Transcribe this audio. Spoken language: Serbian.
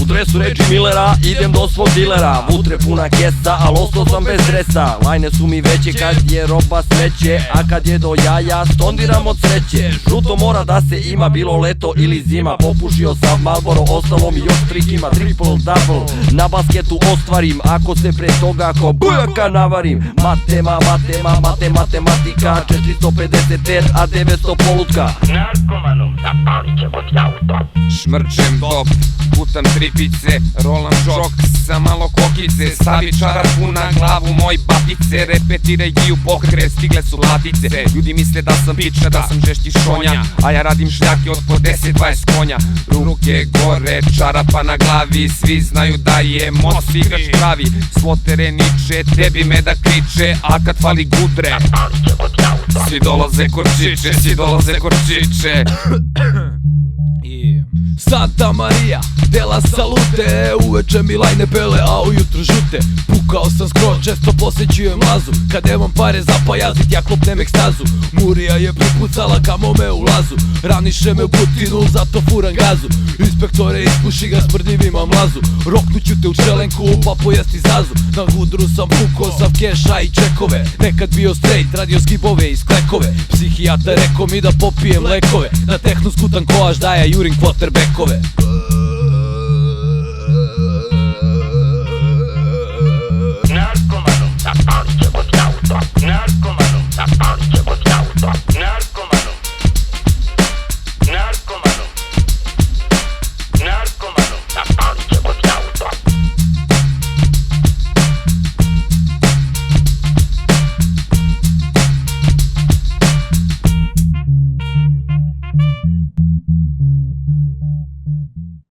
U dresu reči Millera idem do svog dilera. Vutre puna kesa, al ostao sam bez dresa. Lajne su mi veće kad je roba smeće, a kad je do jaja stondiram od sreće. Žuto mora da se ima, bilo leto ili zima. Popušio sam Marlboro, ostalo mi još trikima. Triple double, na basketu ostvarim, ako se pre toga ko bujaka navarim. Matematika, 450 a 900 polutka. Narkomanu, zapalit ćemo ti auto. Šmrčem dop, putam tripice, rolam džok sa malo kokice. Stavi čarapu na glavu moj babice, repetiraj giju pokre, stigle su latice. Ljudi misle da sam piča, da sam žešći šonja, a ja radim šljake od po 10-20 konja. Ruke gore, čarapa na glavi, svi znaju da je most igrač pravi. Svo tereniče, tebi me da kriče, a kad fali gudre, svi dolaze korčiče, svi dolaze korčiče. Santa Maria, dela salute, uveče mi lajne bele, a ujutro žute. Pukao sam skroz, često posećujem lazu, kad nemam pare za pajazit, ja klopnem ekstazu. Murija je pripucala kamo me u lazu, raniše me u butinu, zato furam gazu. Inspektore ispuši ga, smrdim imam mlazu, roknuću te u čelenku, pa pojesti zazu. Na gudru sam pukao sav keša i čekove, nekad bio straight, radio skibove iz klekove. Psihijatar rekao mi da popijem lekove, na tehnu skutan koaž da ja jurim quarterbackove.